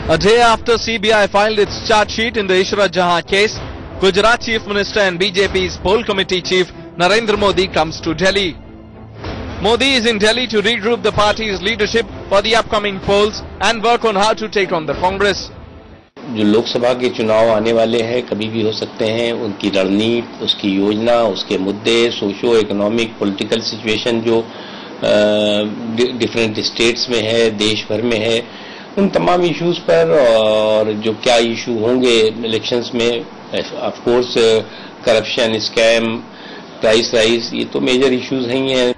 A day after CBI filed its charge sheet in the Ishrat Jahan case, Gujarat Chief Minister and BJP's poll committee chief Narendra Modi comes to Delhi. Modi is in Delhi to regroup the party's leadership for the upcoming polls and work on how to take on the Congress. जो लोकसभा के चुनाव आने वाले हैं कभी भी हो सकते हैं, उनकी रणनीति, उसकी योजना, उसके मुद्दे, सोशो इकोनॉमिक पॉलिटिकल सिचुएशन जो डिफरेंट स्टेट्स में है, देश भर में है, उन तमाम इश्यूज पर और जो क्या इशू होंगे इलेक्शंस में, of course corruption, scam, price rise, ये तो मेजर इश्यूज ही हैं.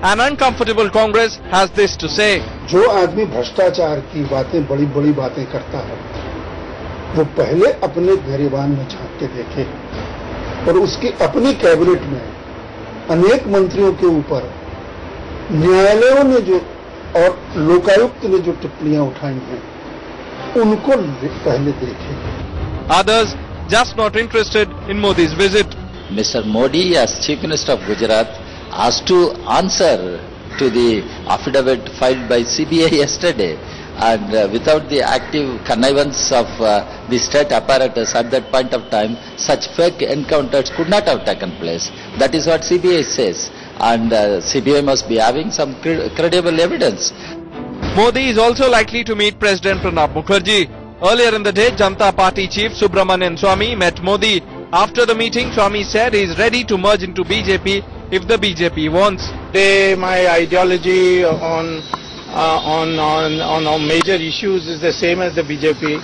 An uncomfortable Congress has this to say. जो आदमी भ्रष्टाचार की बातें, बड़ी बड़ी बातें करता है, वो पहले अपने गिरेबान में झांक के देखे और उसकी अपनी कैबिनेट में अनेक मंत्रियों के ऊपर न्यायालयों ने जो और लोकायुक्त ने जो टिप्पणियां उठाई हैं, उनको पहले देखे. Others just not interested in Modi's visit. Mr. Modi, as Chief Minister of Gujarat, has to answer to the affidavit filed by CBI yesterday. And without the active connivance of the state apparatus at that point of time, such fake encounters could not have taken place. That is what CBI says. And CBI must be having some credible evidence. Modi is also likely to meet President Pranab Mukherjee. Earlier in the day, Janata Party chief Subramanian Swamy met Modi. After the meeting, Swamy said he is ready to merge into BJP if the BJP wants. My ideology on major issues is the same as the BJP.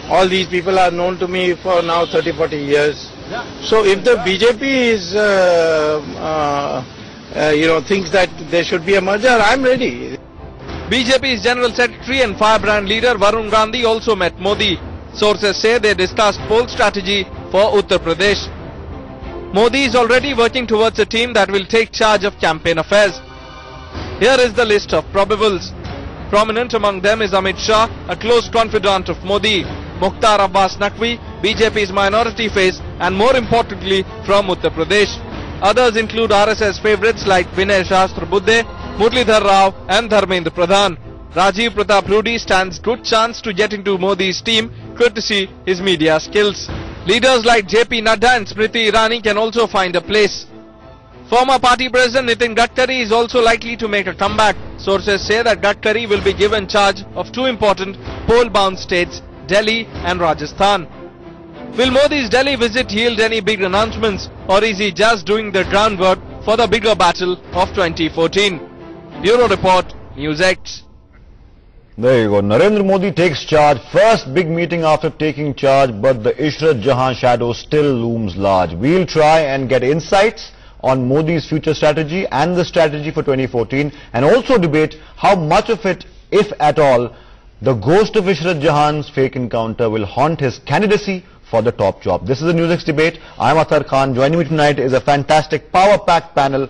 All these people are known to me for now 30-40 years. So if the BJP is, thinks that there should be a merger, I'm ready. BJP's General Secretary and firebrand leader Varun Gandhi also met Modi. Sources say they discussed poll strategy for Uttar Pradesh. Modi is already working towards a team that will take charge of campaign affairs. Here is the list of probables. Prominent among them is Amit Shah, a close confidant of Modi, Mukhtar Abbas Naqvi, BJP's minority face, and more importantly from Uttar Pradesh. Others include RSS favourites like Vinay Shastra-Buddhe, Muralidhar Rao and Dharmendra Pradhan. Rajiv Pratap Rudy stands good chance to get into Modi's team, courtesy his media skills. Leaders like JP Nadda and Smriti Irani can also find a place. Former party president Nitin Gadkari is also likely to make a comeback. Sources say that Gadkari will be given charge of two important poll-bound states, Delhi and Rajasthan. Will Modi's Delhi visit yield any big announcements, or is he just doing the groundwork for the bigger battle of 2014? Bureau Report, News X. There you go. Narendra Modi takes charge. First big meeting after taking charge, but the Ishrat Jahan shadow still looms large. We'll try and get insights on Modi's future strategy and the strategy for 2014, and also debate how much of it, if at all, the ghost of Ishrat Jahan's fake encounter will haunt his candidacy for the top job. This is a News X debate. I'm Athar Khan. Joining me tonight is a fantastic power-packed panel.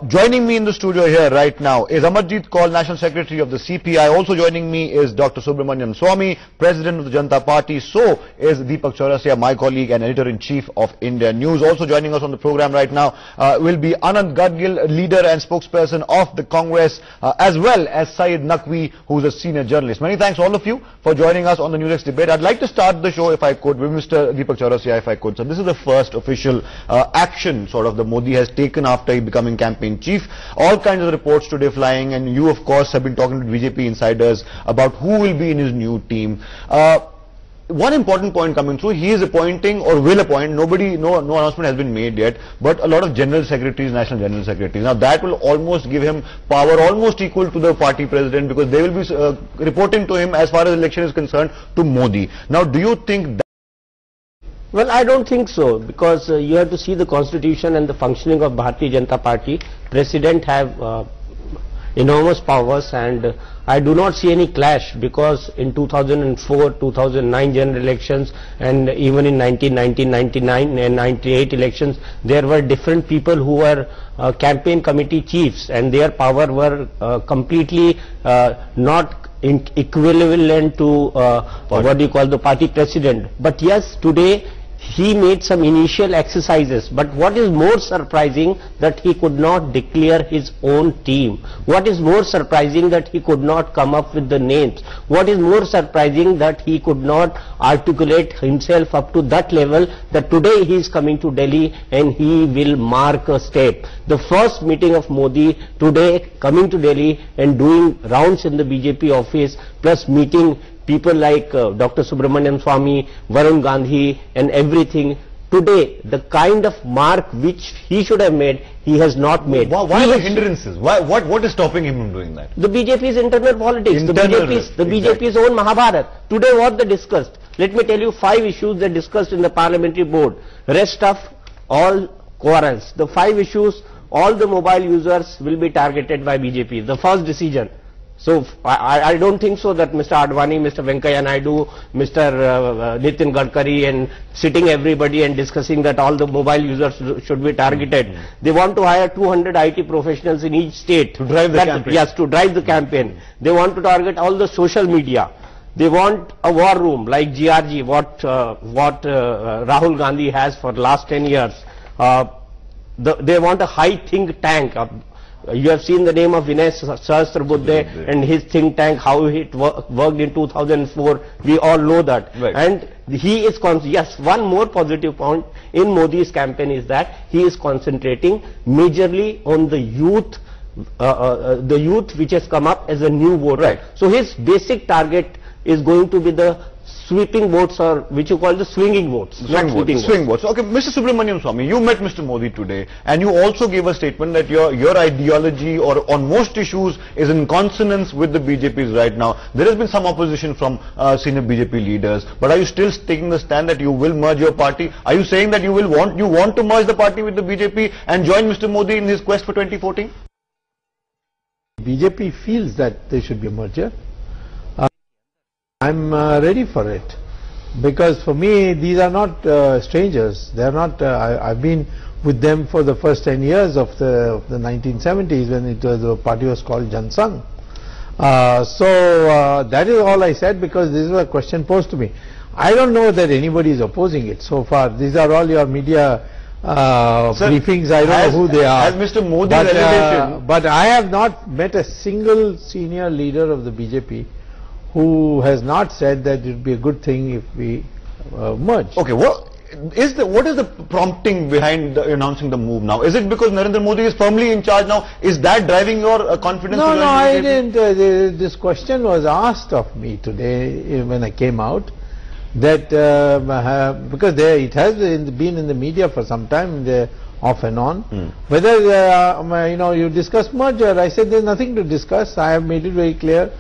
Joining me in the studio here right now is Amarjeet Kaul, National Secretary of the CPI. Also joining me is Dr. Subramanian Swamy, President of the Janata Party. So is Deepak Chaurasia, my colleague and Editor-in-Chief of India News. Also joining us on the program right now will be Anand Gadgil, leader and spokesperson of the Congress, as well as Syed Naqvi, who's a senior journalist. Many thanks all of you for joining us on the News X debate. I'd like to start the show, if I could, with Mr. Deepak Chaurasia, if I could. So this is the first official action sort of the Modi has taken after he becoming campaign chief. All kinds of reports today flying, and you of course have been talking to BJP insiders about who will be in his new team. One important point coming through, he is appointing or will appoint, no announcement has been made yet, but a lot of general secretaries, national general secretaries. Now that will almost give him power almost equal to the party president, because they will be reporting to him, as far as election is concerned, to Modi. Now do you think that? Well, I don't think so, because you have to see the constitution and the functioning of Bharatiya Janata Party. President have enormous powers, and I do not see any clash, because in 2004, 2009 general elections, and even in 1999 and 98 elections, there were different people who were campaign committee chiefs, and their power were completely not equivalent to what do you call the party president. But yes, today he made some initial exercises, but what is more surprising that he could not declare his own team. What is more surprising that he could not come up with the names. What is more surprising that he could not articulate himself up to that level that today he is coming to Delhi and he will mark a step. The first meeting of Modi today, coming to Delhi and doing rounds in the BJP office, plus meeting people like Dr. Subramanian Swamy, Varun Gandhi and everything. Today, the kind of mark which he should have made, he has not made. Why the hindrances? What is stopping him from doing that? The BJP's internal politics, the BJP's own Mahabharat. Today what they discussed? Let me tell you 5 issues they discussed in the parliamentary board. Rest of all quarrels. The 5 issues, all the mobile users will be targeted by BJP. The first decision. So I don't think so that Mr. Advani, Mr. Venkaiah Naidu, Mr. Nitin Gadkari and sitting everybody and discussing that all the mobile users should be targeted. They want to hire 200 IT professionals in each state. To drive the campaign. Yes, to drive the campaign. They want to target all the social media. They want a war room like GRG, what Rahul Gandhi has for the last 10 years. They want a high think tank. You have seen the name of Vinay Sahasrabuddhe and his think tank, how it worked in 2004. We all know that. Right. And he is, yes, one more positive point in Modi's campaign is that he is concentrating majorly on the youth which has come up as a new voter. Right. So his basic target is going to be the sweeping votes, or which you call the swinging votes. Swing votes. Okay, Mr. Subramanian Swamy, you met Mr. Modi today and you also gave a statement that your ideology or on most issues is in consonance with the BJP's right now. There has been some opposition from senior BJP leaders, but are you still taking the stand that you will merge your party? Are you saying that you want to merge the party with the BJP and join Mr. Modi in his quest for 2014? BJP feels that there should be a merger. I'm ready for it, because for me these are not strangers. They are not. I've been with them for the first 10 years of the 1970s when the party was called Jan Sangh. So that is all I said, because this is a question posed to me. I don't know that anybody is opposing it so far. These are all your media briefings. I don't know who they are. As Mr. Modi revelation, but I have not met a single senior leader of the BJP who has not said that it would be a good thing if we merge. Okay, what is the prompting behind announcing the move now? Is it because Narendra Modi is firmly in charge now? Is that driving your confidence? No, I didn't. This question was asked of me today when I came out, that because it has been in the media for some time, off and on, whether you discuss merger. I said there's nothing to discuss. I have made it very clear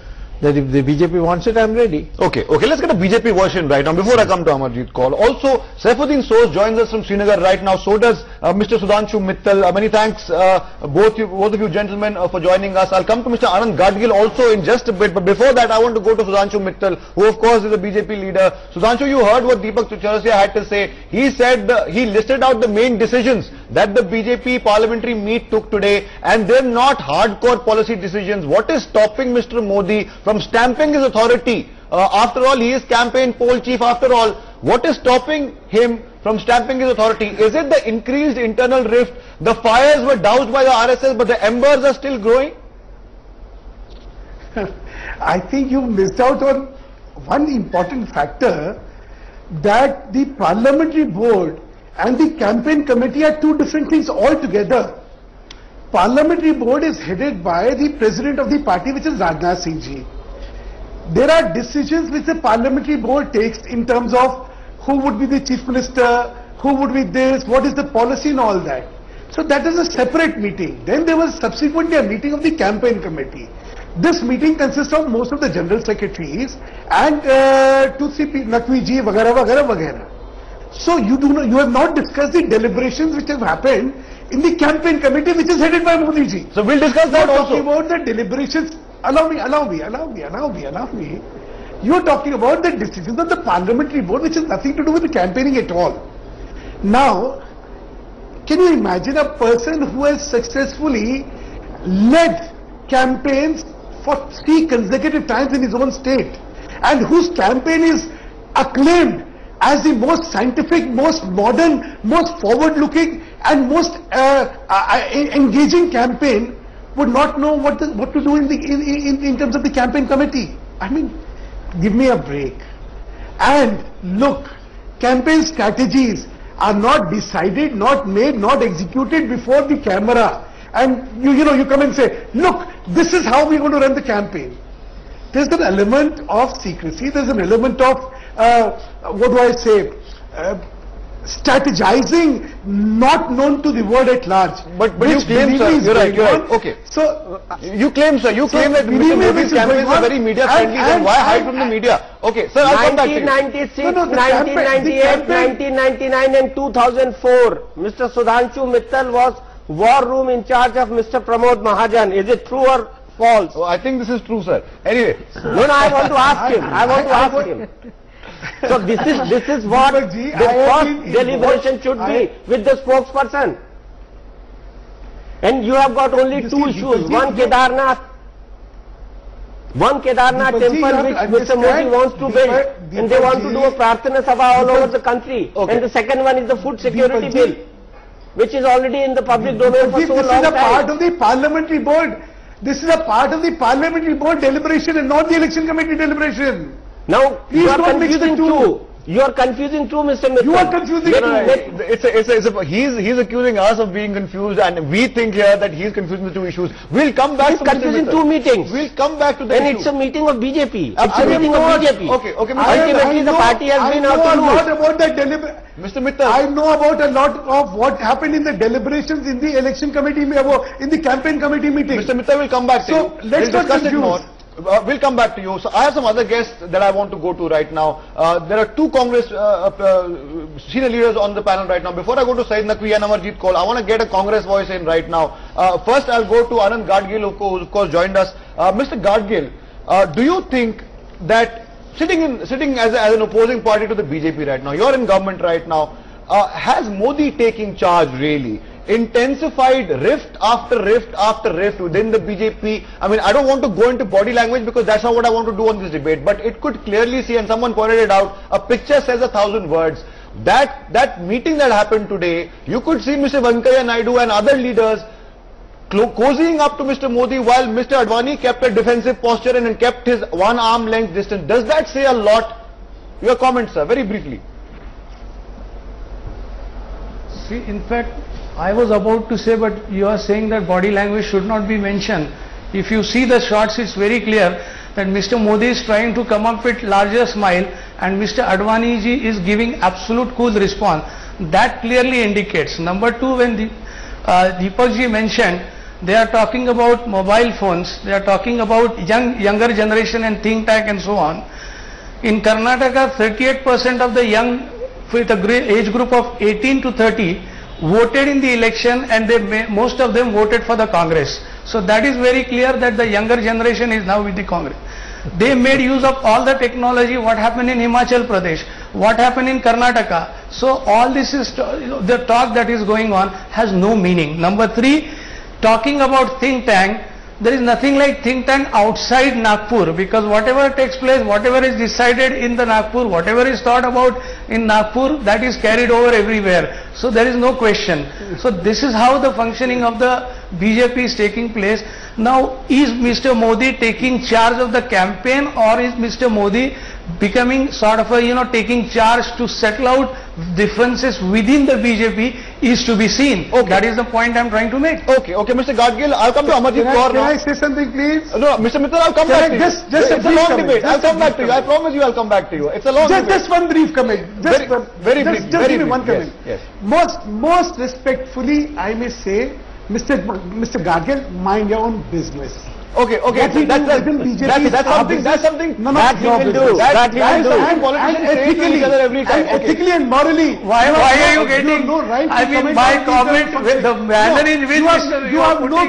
that if the BJP wants it, I'm ready. Okay, let's get a BJP version right now before I come to Amarjeet Kaul. Also, Saifuddin Soos joins us from Srinagar right now. So does Mr. Sudhanshu Mittal. Many thanks both of you gentlemen for joining us. I'll come to Mr. Anand Gadgil also in just a bit, but before that I want to go to Sudhanshu Mittal, who of course is a BJP leader. Sudhanshu, you heard what Deepak Chaurasia had to say. He said he listed out the main decisions that the BJP parliamentary meet took today, and they're not hardcore policy decisions. What is stopping Mr. Modi from stamping his authority? After all, he is campaign poll chief after all. What is stopping him from stamping his authority? Is it the increased internal rift? The fires were doused by the RSS, but the embers are still growing? I think you missed out on one important factor, that the parliamentary board and the campaign committee are two different things altogether. Parliamentary board is headed by the president of the party, which is Rajnath Singh ji. There are decisions which the parliamentary board takes in terms of who would be the chief minister, who would be this, what is the policy and all that. So that is a separate meeting. Then there was subsequently a meeting of the campaign committee. This meeting consists of most of the general secretaries and 2-3 people, Naqvi ji, vagara, vagara, vagara. So you have not discussed the deliberations which have happened in the campaign committee, which is headed by Modi ji. So we'll discuss that also. Talking about the deliberations. Allow me. You're talking about the decisions of the parliamentary board, which has nothing to do with the campaigning at all. Now, can you imagine a person who has successfully led campaigns for 3 consecutive times in his own state, and whose campaign is acclaimed as the most scientific, most modern, most forward-looking and most engaging campaign would not know what to do in terms of the campaign committee. I mean, give me a break. And look, campaign strategies are not decided, not made, not executed before the camera. And you come and say, look, this is how we're going to run the campaign. There's an element of secrecy, there's an element of, strategizing not known to the world at large. But you claim, sir, you're right. Okay. So, you claim, sir, that Mr. Modi's campaigns are very media friendly, then why hide from the media? Okay, sir, I'll come back to you. 1996, 1998, 1999 and 2004, Mr. Sudhanshu Mittal was war room in charge of Mr. Pramod Mahajan. Is it true or false? Oh, I think this is true, sir. Anyway. No, I want to ask him. So this is what the first deliberation should be with the spokesperson. And you have got only two issues. One Kedarnath temple which Mr. Modi wants to build, and they want to do a Prarthana Sabha all over the country. Okay. And the second one is the food security bill, which is already in the public domain for so long time. This is a part of the parliamentary board. This is a part of the parliamentary board deliberation and not the election committee deliberation. Now, you are confusing two. You are confusing two, Mr. Mittal. You are confusing two. He's accusing us of being confused, and we think here that he's confusing the two issues. We'll come back to confusing two meetings. We'll come back to the issue. And it's a meeting of BJP. It's a meeting of BJP. Okay, Ultimately, the party has been out to lose. I know about that deliberation. Mr. Mittal. I know about a lot of what happened in the deliberations in the election committee, in the campaign committee meeting. Mr. Mittal will come back to you. So, let's not confuse. We'll come back to you. So I have some other guests that I want to go to right now. There are two Congress senior leaders on the panel right now. Before I go to Syed Naqvi and Amarjeet Kaul, I want to get a Congress voice in right now. First I'll go to Anand Gadgil, who of course joined us. Mr. Gadgil, do you think that sitting as an opposing party to the BJP right now, you're in government right now, has Modi taking charge really intensified rift after rift after rift within the BJP? I mean, I don't want to go into body language because that's not what I want to do on this debate, but it could clearly see, and someone pointed it out, a picture says 1,000 words. That meeting that happened today, you could see Mr. Venkaiah Naidu and other leaders cozying up to Mr. Modi while Mr. Advani kept a defensive posture and kept his one arm length distance. Does that say a lot? Your comments, sir, very briefly. See, in fact, I was about to say, but you are saying that body language should not be mentioned. If you see the shots, it's very clear that Mr. Modi is trying to come up with larger smile and Mr. Advani ji is giving absolute cool response. That clearly indicates. Number two, when Deepak ji mentioned, they are talking about mobile phones, they are talking about younger generation and think tank and so on. In Karnataka, 38% of the young with a age group of 18 to 30 voted in the election, and most of them voted for the Congress. So that is very clear that the younger generation is now with the Congress. They made use of all the technology, what happened in Himachal Pradesh, what happened in Karnataka. So all this is, the talk that is going on has no meaning. Number three, talking about think tank, there is nothing like think tank outside Nagpur, because whatever takes place, whatever is decided in the Nagpur, whatever is thought about in Nagpur, that is carried over everywhere. So there is no question. So this is how the functioning of the BJP is taking place. Now, is Mr. Modi taking charge of the campaign, or is Mr. Modi becoming sort of a, taking charge to settle out differences within the BJP is to be seen. Okay. That is the point I am trying to make. Okay, Mr. Gadgil, I'll come to Amarjeet Kaur now. Can I say something, please? No, Mr. Mittal, I'll come back to you. Just it's a long debate. I'll come back to you. I promise you I'll come back to you. It's a long debate. Just one brief comment. Very brief. Just give me one comment. Yes. Most respectfully, I may say, Mr. Gadgil, mind your own business. Okay. That's something that he will do. That is something politicians say to each other every time. Ethically and morally. Why are you getting? No right. I mean, my comment, the manner in which you have no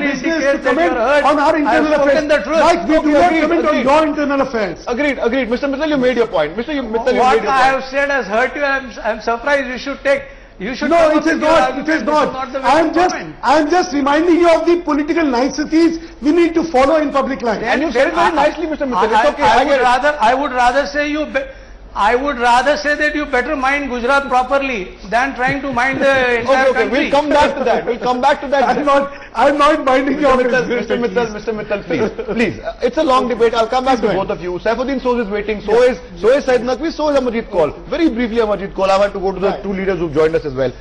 business to comment on our internal affairs. Like we do not comment on your internal affairs. Agreed. Mr. Mittal, you made your point. Mr. Mittal, you made your point. What I have said has hurt you. I'm surprised you should take. You should no, it is not. It is not. I am just reminding you of the political niceties we need to follow in public life. And you said it very nicely, Mr. Mittal. It's okay. I would rather say you I would rather say that you better mind Gujarat properly than trying to mind the entire country. We'll come back to that. We'll come back to that. I'm not minding your business. Mr. Mittal, please. It's a long debate. I'll come back to both of you. Saifuddin Soz is waiting. So is Syed Naqvi. So is Amarjit Kaul. Very briefly, Amarjit Kaul. I want to go to the two leaders who've joined us as well.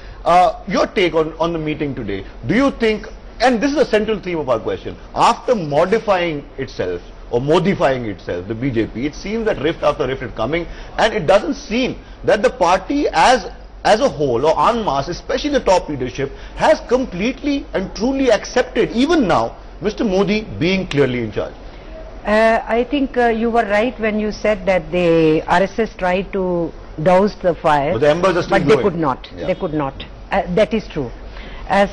Your take on the meeting today. Do you think, and this is a central theme of our question, after modifying itself, or modifying itself, the BJP, it seems that rift after rift is coming, and it doesn't seem that the party as a whole or en masse, especially the top leadership, has completely and truly accepted, even now, Mr. Modi being clearly in charge. I think you were right when you said that the RSS tried to douse the fire, but the embers are still but glowing. They could not. Yeah. They could not. That is true.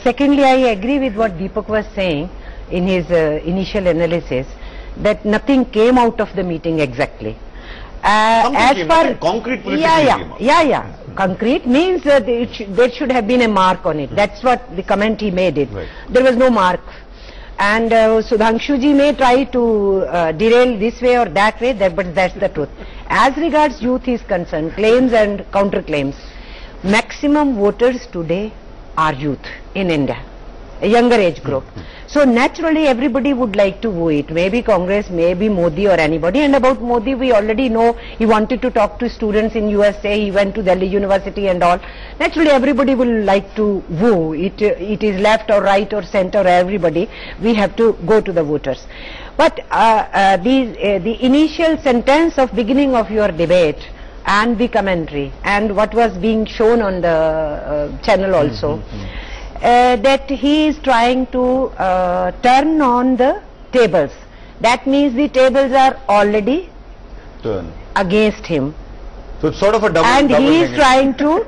Secondly, I agree with what Deepak was saying in his initial analysis, that nothing came out of the meeting exactly. As far concrete politically concrete means there should have been a mark on it. That's what the comment he made it. Right. There was no mark. And Sudhanshu ji may try to derail this way or that way, but that's the truth. As regards youth is concerned, claims and counterclaims, maximum voters today are youth in India, a younger age group. So naturally everybody would like to woo it, maybe Congress, maybe Modi or anybody. And about Modi we already know he wanted to talk to students in USA, he went to Delhi University and all. Naturally everybody will like to woo it. It is left or right or center or everybody, we have to go to the voters. But the initial sentence of beginning of your debate and the commentary and what was being shown on the channel also, that he is trying to turn on the tables. That means the tables are already against him. So it's sort of a double. And he is trying to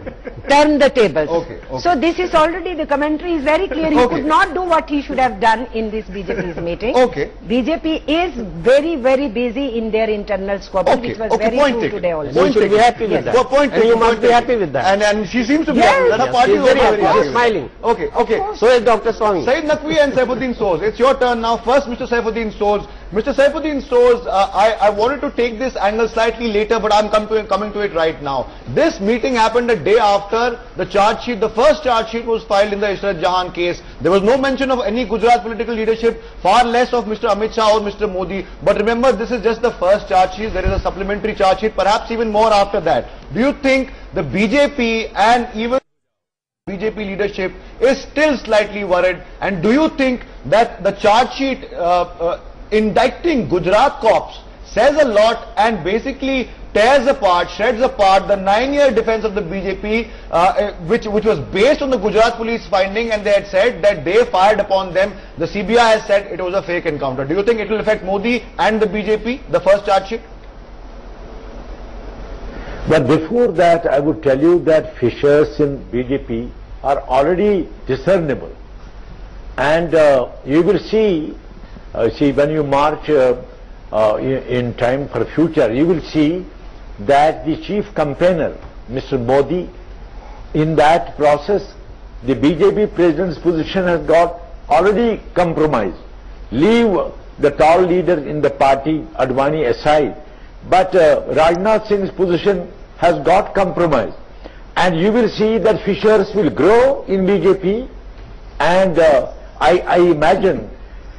turn the tables. Okay. So this is already, the commentary is very clear. He could not do what he should have done in this BJP's meeting. Okay. BJP is very, very busy in their internal squabble, which was very true today also. You should be happy with that. And you must be happy with that. And she seems to be Yes. happy. Her party is very happy. happy. She's smiling. Okay. So is Dr. Swamy. Syed Naqvi and Saifuddin Soz, it's your turn now. First, Mr. Saifuddin Soz. Mr. Saifuddin Soz, I wanted to take this angle slightly later, but I'm coming to it right now. This meeting happened a day after the charge sheet, the first charge sheet was filed in the Ishrat Jahan case. There was no mention of any Gujarat political leadership, far less of Mr. Amit Shah or Mr. Modi. But remember, this is just the first charge sheet. There is a supplementary charge sheet, perhaps even more after that. Do you think the BJP and even BJP leadership is still slightly worried? And do you think that the charge sheet indicting Gujarat cops says a lot and basically tears apart, shreds apart the 9-year defense of the BJP, which was based on the Gujarat police finding, and they had said that they fired upon them. The CBI has said it was a fake encounter. Do you think it will affect Modi and the BJP, the first charge sheet? But before that, I would tell you that fissures in BJP are already discernible. And you will see when you march in time for future, you will see that the chief campaigner, Mr. Modi, in that process, the BJP president's position has got already compromised. Leave the tall leader in the party, Advani, aside, but Rajnath Singh's position has got compromised. And you will see that fissures will grow in BJP, and I imagine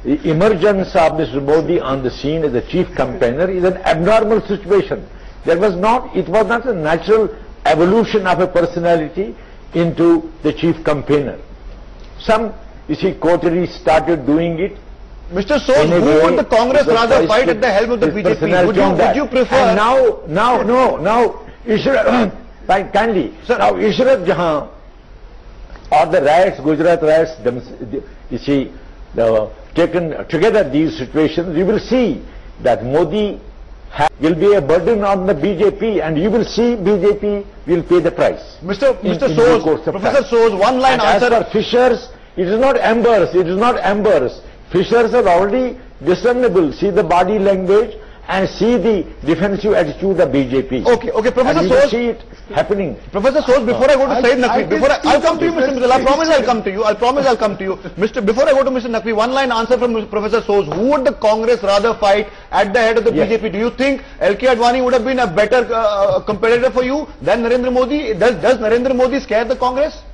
the emergence of Mr. Modi on the scene as the chief campaigner is an abnormal situation. It was not a natural evolution of a personality into the chief campaigner. Some, you see, coteries started doing it. Mr. Soz, who would the Congress rather fight at the helm of the BJP? Would you prefer? And now, kindly, so now Ishrat Jahan or the riots, Gujarat riots, you see, taken together these situations, you will see that Modi will be a burden on the BJP, and you will see BJP will pay the price. Mr. Soz, Professor Soz, one line answer. As for fissures, it is not embers, fissures are already discernible. See the body language and see the defensive attitude of BJP. Okay, Professor and Soos, see it happening. Professor Soos, before I go to Syed Naqvi, I'll come to you, Mr. Mittal. I promise I'll come to you. Before I go to Mr. Naqvi, one line answer from Professor Soos. Who would the Congress rather fight at the head of the BJP? Do you think LK Advani would have been a better competitor for you than Narendra Modi? Does Narendra Modi scare the Congress?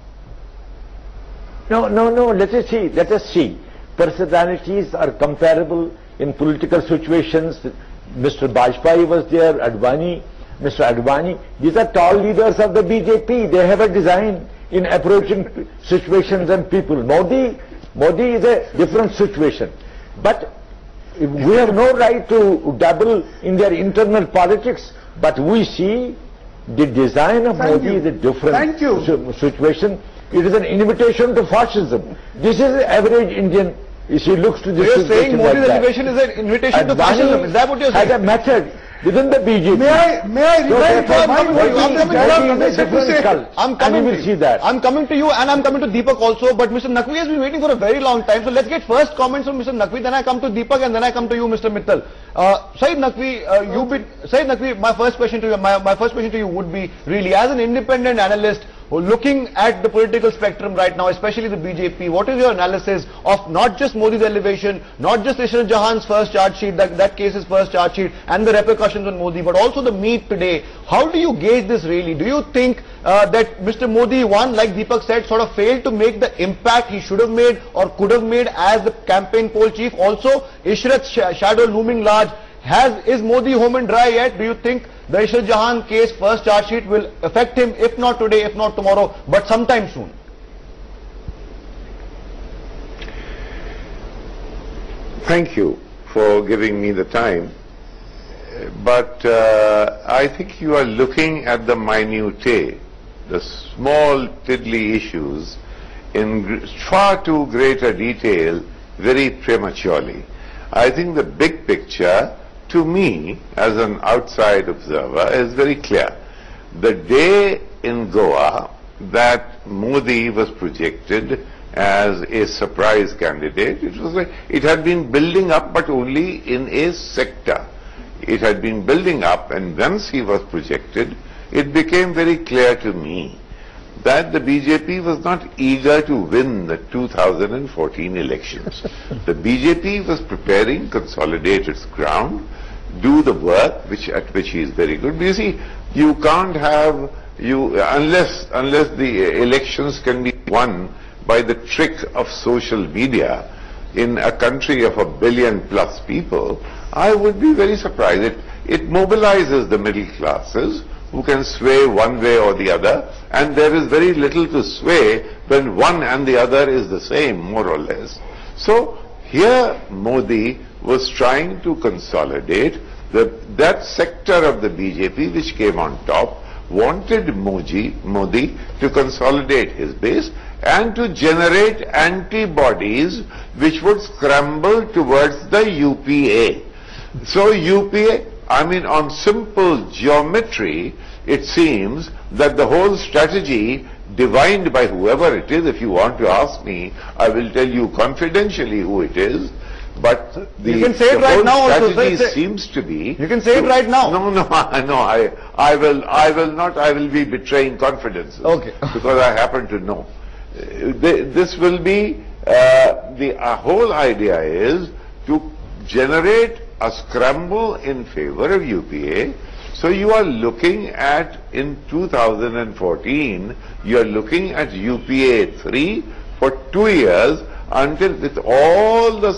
No. Let us see. Personalities are comparable in political situations. Mr. Bajpayee was there, Mr. Advani. These are tall leaders of the BJP. They have a design in approaching situations and people. Modi is a different situation. But we have no right to dabble in their internal politics. But we see the design of Modi is a different situation. It is an invitation to fascism. This is the average Indian. If he looks to this, so you're saying Modi's elevation is an invitation to fascism. Is that what you're saying? Has a method within the BJP. May I remind I'm coming to you and I'm coming to Deepak also, but Mr. Naqvi has been waiting for a very long time. So let's get first comments from Mr. Naqvi, then I come to Deepak and then I come to you, Mr. Mittal. Syed Naqvi, my first question to you would be really, as an independent analyst, looking at the political spectrum right now, especially the BJP, what is your analysis of not just Modi's elevation, not just Ishrat Jahan's first charge sheet, that case's first charge sheet, and the repercussions on Modi, but also the meet today? How do you gauge this really? Do you think that Mr. Modi, like Deepak said, sort of failed to make the impact he should have made or could have made as the campaign poll chief? Also, Ishrat's shadow looming large. Is Modi home and dry yet? Do you think the Ishrat Jahan case first charge sheet will affect him, if not today, if not tomorrow, but sometime soon? Thank you for giving me the time, but I think you are looking at the minutiae, the small tiddly issues in far too greater detail very prematurely. I think the big picture, to me, as an outside observer, is very clear. The day in Goa that Modi was projected as a surprise candidate, it had been building up, but only in a sector. It had been building up, and once he was projected, it became very clear to me that the BJP was not eager to win the 2014 elections. The BJP was preparing, consolidate its ground, do the work at which he is very good. But you see, you can't have, unless the elections can be won by the trick of social media in a country of 1 billion plus people, I would be very surprised. It mobilizes the middle classes who can sway one way or the other, and there is very little to sway when one and the other is the same, more or less. So here Modi was trying to consolidate that sector of the BJP which came on top, wanted Modi to consolidate his base and to generate antibodies which would scramble towards the UPA. So UPA, on simple geometry, it seems that the whole strategy divined by whoever it is, if you want to ask me, I will tell you confidentially who it is, but you can say it right now also, strategy seems to be... You can say it right now. No, I will not, I will be betraying confidences. Okay. Because I happen to know. This will be, the whole idea is to generate a scramble in favor of UPA. So you are looking at, in 2014, you are looking at UPA 3 for 2 years, until with all the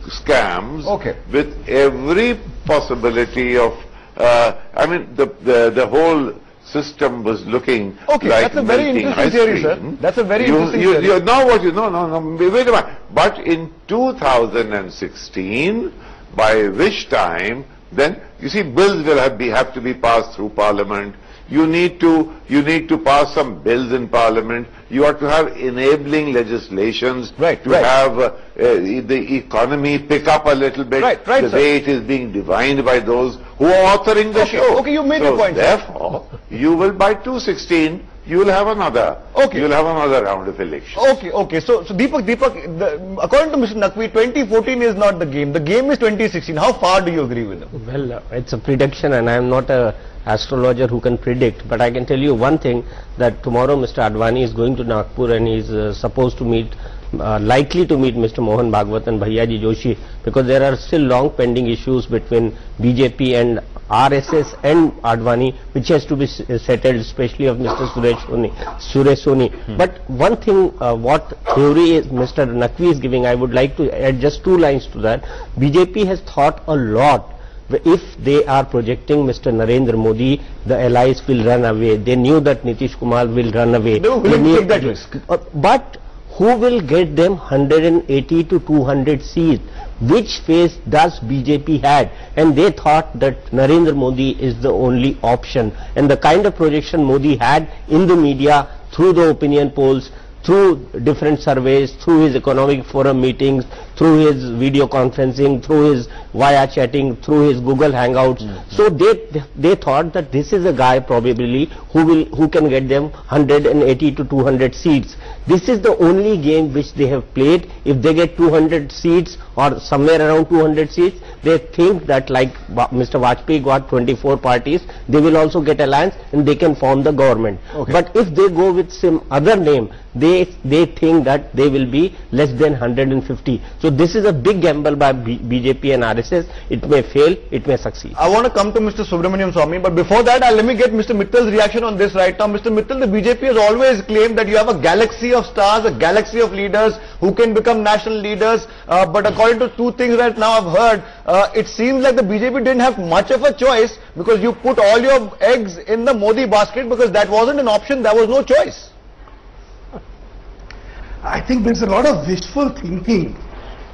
scams, with every possibility of, the whole system was looking like that's a very interesting theory, sir. That's a very interesting theory. Now what you know, wait a minute. But in 2016, by which time, then you see, bills will have to be passed through Parliament. You need to pass some bills in Parliament. You have to have enabling legislations to have the economy pick up a little bit the way it is being defined by those who are authoring the show. Okay, you made your point. Therefore, you will by 2016 you will have another. Okay. You will have another round of election. Okay. So Deepak, according to Mr. Naqvi, 2014 is not the game. The game is 2016. How far do you agree with him? Well, it's a prediction, and I am not a astrologer who can predict, but I can tell you one thing, that tomorrow Mr. Advani is going to Nagpur and he is supposed to meet, likely to meet Mr. Mohan Bhagwat and Bhaiyaji Joshi, because there are still long pending issues between BJP and RSS and Advani, which has to be settled, especially of Mr. Suresh Soni. But one thing, what theory is Mr. Naqvi is giving, I would like to add just 2 lines to that. BJP has thought a lot. If they are projecting Mr. Narendra Modi, the allies will run away. They knew that Nitish Kumar will run away. They will take that risk. But who will get them 180 to 200 seats? Which phase does BJP had? And they thought that Narendra Modi is the only option. And the kind of projection Modi had in the media, through the opinion polls, through different surveys, through his economic forum meetings, through his video conferencing, through his via chatting, through his Google Hangouts. So they thought that this is a guy probably who can get them 180 to 200 seats. This is the only game which they have played. If they get 200 seats or somewhere around 200 seats, they think that like Mr. Vajpayee got 24 parties, they will also get alliance and they can form the government. Okay. But if they go with some other name, they think that they will be less than 150. So this is a big gamble by BJP and RSS. It may fail, it may succeed. I want to come to Mr. Subramanian Swamy, but before that, let me get Mr. Mittal's reaction on this right now. Mr. Mittal, the BJP has always claimed that you have a galaxy of stars, a galaxy of leaders who can become national leaders. But according to 2 things right now I've heard, it seems like the BJP didn't have much of a choice, because you put all your eggs in the Modi basket, because that wasn't an option, there was no choice. I think there's a lot of wishful thinking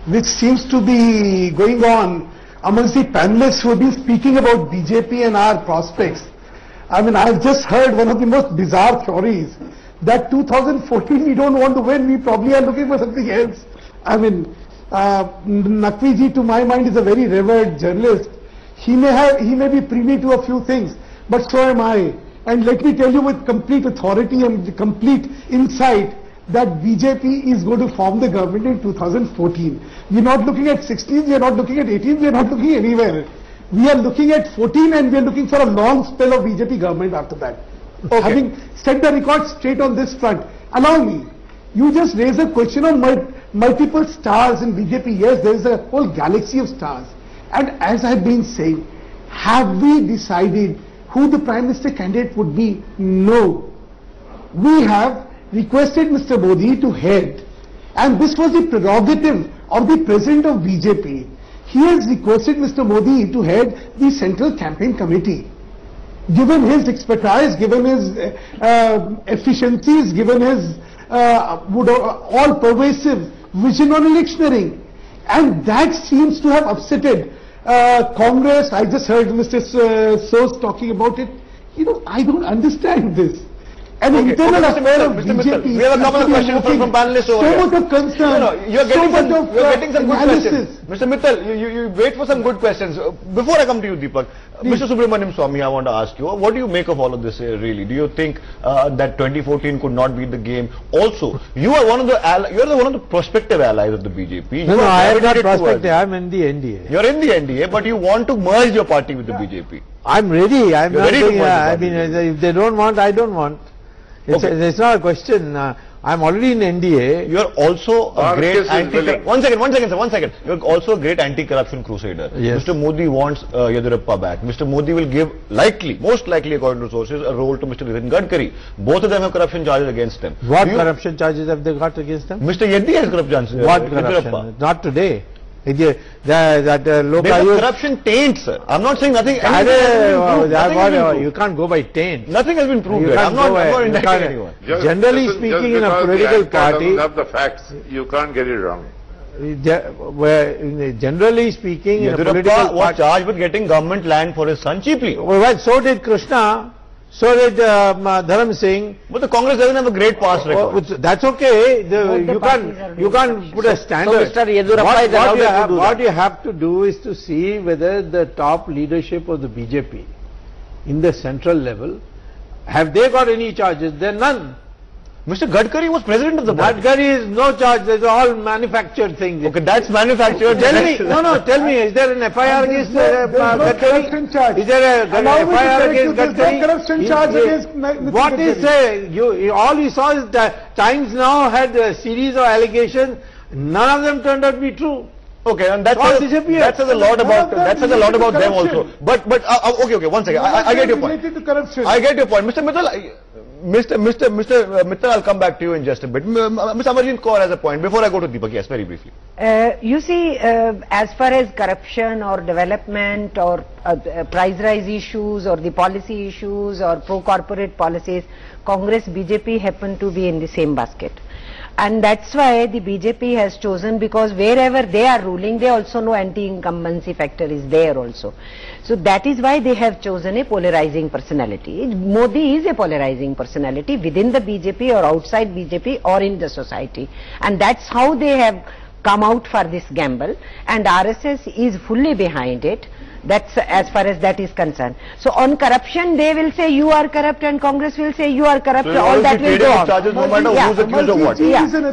which seems to be going on amongst the panelists who have been speaking about BJP and our prospects. I mean, I've just heard one of the most bizarre theories that 2014 we don't want to win, we probably are looking for something else. I mean, Naqvi ji, to my mind, is a very revered journalist. He may be privy to a few things, but so am I. And let me tell you with complete authority and complete insight that BJP is going to form the government in 2014. We are not looking at 16, we are not looking at 18, we are not looking anywhere. We are looking at 14 and we are looking for a long spell of BJP government after that. Okay. Having set the record straight on this front, allow me, you just raise a question of multiple stars in BJP. Yes, there is a whole galaxy of stars. And as I have been saying, have we decided who the Prime Minister candidate would be? No. We have requested Mr. Modi to head, and this was the prerogative of the President of BJP. He has requested Mr. Modi to head the Central Campaign Committee. Given his expertise, given his efficiencies, given his all-pervasive vision on electioneering, and that seems to have upsetted Congress. I just heard Mr. Sos talking about it. You know, I don't understand this. And internal affair of BJP, we have a couple of questions from panelists over here. So much of concern, you're getting some good questions. Mr. Mittal, you wait for some good questions. Before I come to you, Deepak, Mr. Subramanian Swamy, I want to ask you, what do you make of all of this really? Do you think that 2014 could not be the game? Also, you are one of the prospective allies of the BJP. No, I am not prospective. I am in the NDA. You're in the NDA, but you want to merge your party with the BJP. I'm ready. I'm not ready saying, I mean, if they don't want, I don't want. It's not a question. I'm already in NDA. You are also a great anti-corruption. One second. You are also a great anti-corruption crusader. Yes. Mr. Modi wants Yediyurappa back. Mr. Modi will give most likely according to sources, a role to Mr. Nitin Gadkari. Both of them have corruption charges against them. What corruption charges have they got against them? Mr. Yeddi has corruption charges. What corruption? Not today. Corruption taint, sir. I'm not saying nothing. You can't go by taint. Nothing has been proved. I'm not indicting anyone. Generally speaking, in a political party, doesn't have the facts. You can't get it wrong. Generally speaking, in a political party, was charged with getting government land for his son cheaply. Well, so did Krishna. So did Dharam Singh. But the Congress doesn't have a great past record. That's okay. You can't put a standard. So Mr. Yediyurappa what you have to do is to see whether the top leadership of the BJP in the central level Have they got any charges? There are none. Mr. Gadkari was president of the party. Gadkari is no charge. These are all manufactured things. Okay, that's manufactured. Tell me, tell me, is there an FIR against Gadkari? Is there a FIR against Gadkari? Corruption charge against What is all you saw is that Times Now had a series of allegations. None of them turned out to be true. Okay, and that says a lot about them also. But okay, one second. I get your point. I get your point, Mr. Mittal. Mr. Mittal, I'll come back to you in just a bit. Mr. Amarjit Kaur has a point. Before I go to Deepak, yes, very briefly. You see, as far as corruption or development or price rise issues or the policy issues or pro-corporate policies, Congress, BJP happen to be in the same basket. And that's why the BJP has chosen, because wherever they are ruling, they also know anti-incumbency factor is there also. So that is why they have chosen a polarizing personality. Modi is a polarizing personality within the BJP or outside BJP or in the society. And that's how they have come out for this gamble. And RSS is fully behind it. That's as far as that is concerned. So on corruption, they will say you are corrupt, and Congress will say you are corrupt. So all that will go on. Charges, no matter who's accused of what. Yeah. So the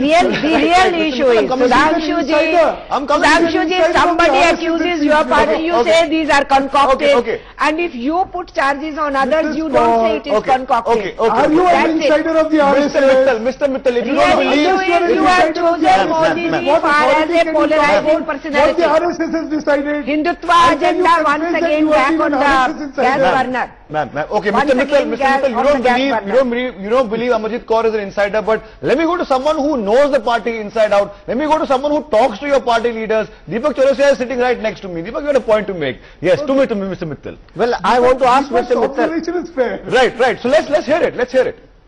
real issue is, Sudhanshuji, somebody accuses your party, you say these are concocted, and if you put charges on others, you don't say it is concocted. Are you an insider of the RSS? Mr. Mittal, if you don't believe, you have chosen Modi as a polarizing personality. What the RSS has decided? Hindutva agenda once again back on the gas burner. Okay, Mr. Mittal, you don't believe Amarjit Kaur is an insider, but let me go to someone who knows the party inside out. Let me go to someone who talks to your party leaders. Deepak Chaurasia is sitting right next to me. Deepak, you had a point to make. Yes, to me, Mr. Mittal. Well, I want to ask Mr. Mittal. Observation is fair. Right. So let's hear it.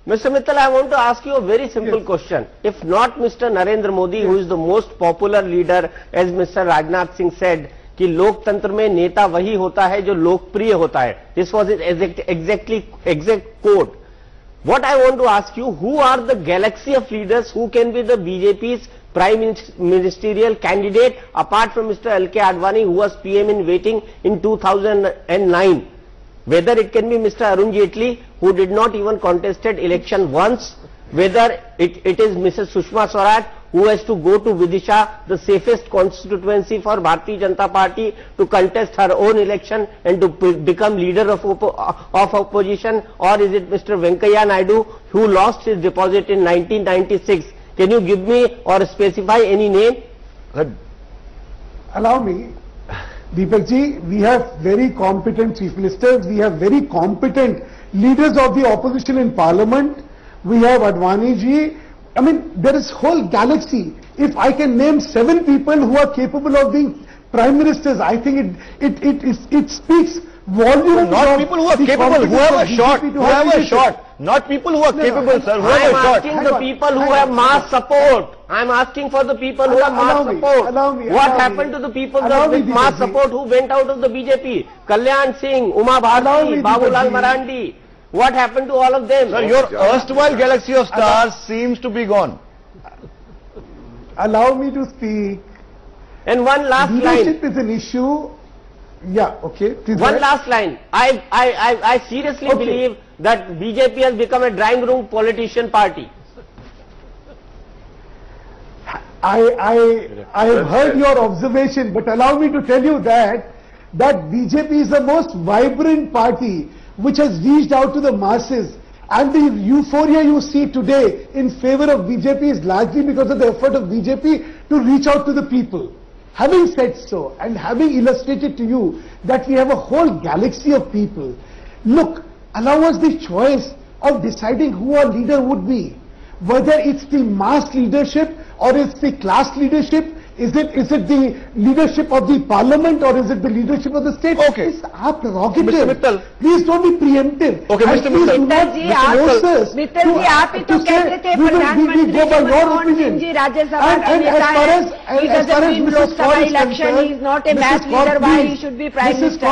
Mr. Mittal, I want to ask you a very simple question. If not Mr. Narendra Modi, who is the most popular leader, as Mr. Rajnath Singh said, कि लोकतंत्र में नेता वही होता है जो लोकप्रिय होता है. This was it exact quote. What I want to ask you, who are the galaxy of leaders who can be the BJP's prime ministerial candidate apart from Mr. L.K. Advani, who was PM in waiting in 2009? Whether it can be Mr. Arun Jaitley, who did not even contested election once, whether it is Mrs. Sushma Swaraj, who has to go to Vidisha, the safest constituency for Bharatiya Janata Party, to contest her own election and to become leader of opposition, or is it Mr. Venkaiah Naidu, who lost his deposit in 1996? Can you give me or specify any name? Allow me. Deepak ji, we have very competent chief ministers, we have very competent leaders of the opposition in parliament, we have Advani ji. I mean, there is whole galaxy. If I can name 7 people who are capable of being prime ministers, I think it speaks volumes. Not people who are capable, whoever shot. Not people who are capable, sir. I am asking the people who have mass support. I am asking for the people who have mass support. What happened to the people with mass support who went out of the BJP? Kalyan Singh, Uma Bharti, Babulal Marandi. What happened to all of them? Sir, your erstwhile galaxy of stars seems to be gone. Allow me to speak. And one last line. Leadership is an issue. Yeah, okay. One last line. I seriously believe that BJP has become a drawing room politician party. I have heard your observation, but allow me to tell you that BJP is the most vibrant party which has reached out to the masses, and the euphoria you see today in favor of BJP is largely because of the effort of BJP to reach out to the people. Having said so, and having illustrated to you that we have a whole galaxy of people, look, allow us the choice of deciding who our leader would be. Whether it's the mass leadership or it's the class leadership, is it the leadership of the parliament or is it the leadership of the state? Okay. It's our prerogative. Mr. Mittal. Please don't be preemptive. Okay, Mr. Mittal. Mittal जी आप ही तो कहते थे प्रधानमंत्री मनमोहन सिंह जी राज्यसभा के नेता हैं. He doesn't win Lok Sabha election. He is not a mass leader. Why he should be prime minister?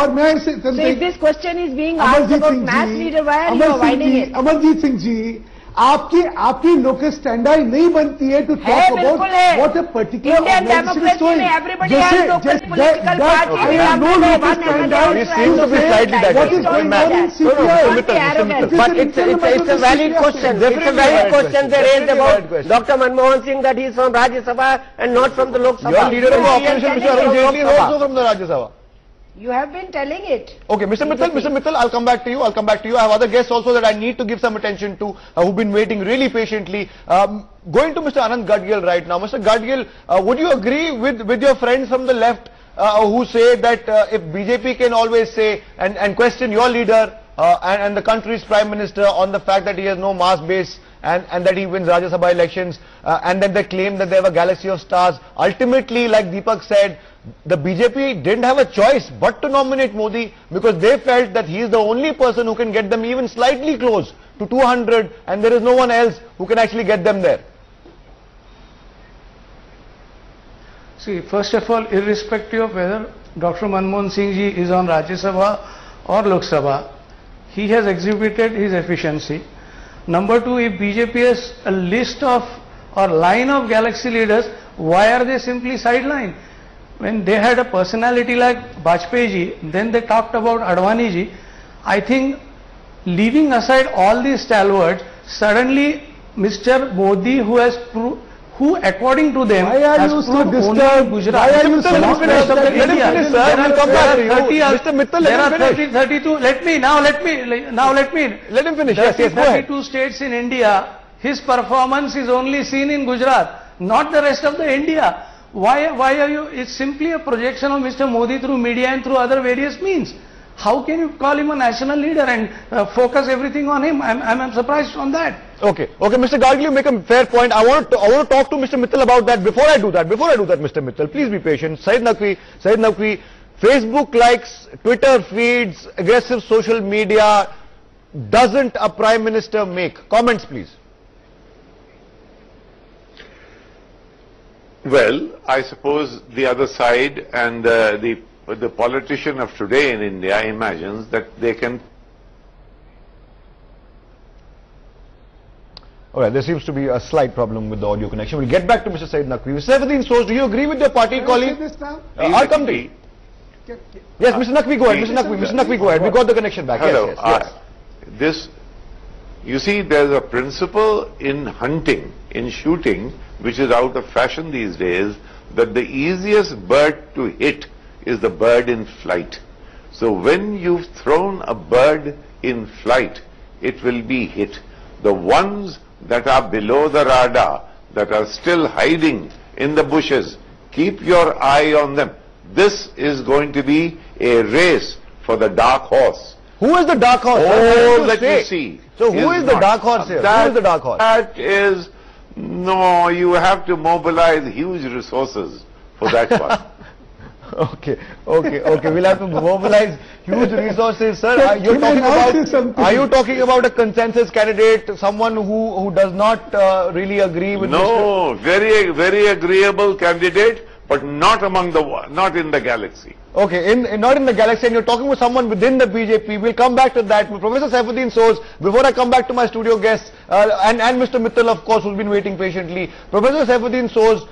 So if this question is being asked about mass leader, why are you avoiding it? Amarjit Singh ji, आपकी local standard नहीं बनती है to talk about what a particular organisation is doing जैसे But it's a valid question. It's a valid question they raised about Dr. Manmohan Singh, that he is from Rajya Sabha and not from the Lok Sabha. Your leader of the opposition, Mr. Arun Jaitley, is also from the Rajya Sabha. You have been telling it. Okay, Mr. Mittal, I'll come back to you. I have other guests also that I need to give some attention to, who've been waiting really patiently. Going to Mr. Anand Gadgil right now. Mr. Gadgil, would you agree with your friends from the left who say that if BJP can always say and question your leader and the country's Prime Minister on the fact that he has no mass base and that he wins Rajya Sabha elections, and then they claim that they have a galaxy of stars. Ultimately, like Deepak said, the BJP didn't have a choice but to nominate Modi because they felt that he is the only person who can get them even slightly close to 200 and there is no one else who can actually get them there. See, first of all, irrespective of whether Dr. Manmohan Singh ji is on Rajya Sabha or Lok Sabha, he has exhibited his efficiency. Number two, if BJP has a list of or line of galaxy leaders, why are they simply sidelined? When they had a personality like Bajpayee ji, then they talked about Advani ji. I think leaving aside all these stalwarts, suddenly Mr. Modi, who according to them has proved only Gujarat. Why are you so disturbed? Let him finish, sir. We'll come back to you. Mr. Mittal, let him finish. 32, let him finish. Yes, go ahead. 32 states in India, his performance is only seen in Gujarat, not the rest of the India. Why are you? It's simply a projection of Mr. Modi through media and through other various means. How can you call him a national leader and focus everything on him? I'm surprised on that. Okay, Mr. Gadgil, you make a fair point. I want to talk to Mr. Mittal about that. Before I do that, Mr. Mittal, please be patient. Syed Naqvi, Facebook likes, Twitter feeds, aggressive social media. Doesn't a Prime Minister make? Comments, please. Well, I suppose the other side and the politician of today in India imagines that they can. Alright, there seems to be a slight problem with the audio connection. We'll get back to Mr. Syed Naqvi. Mr. Saifuddin Soz, do you agree with your party colleague? I'll come to you. Yes, Mr. Naqvi, go ahead. Mr. Naqvi, go ahead. We got the connection back. Hello. Yes. You see, there's a principle in hunting, in shooting, which is out of fashion these days, that the easiest bird to hit is the bird in flight. So when you've thrown a bird in flight, it will be hit. The ones that are below the radar, that are still hiding in the bushes, keep your eye on them. This is going to be a race for the dark horse. Who is the dark horse? All that you see. So who is the dark horse here? Who is the dark horse? That is, no, you have to mobilize huge resources for that one. Okay. We'll have to mobilize huge resources, sir. Are you talking about a consensus candidate, someone who does not really agree with? No, very agreeable candidate, but not in the galaxy. Okay, not in the galaxy, and you're talking with someone within the BJP. We'll come back to that. Professor Saifuddin Soz, before I come back to my studio guests, and Mr. Mittal, of course, who's been waiting patiently. Professor Saifuddin Soz,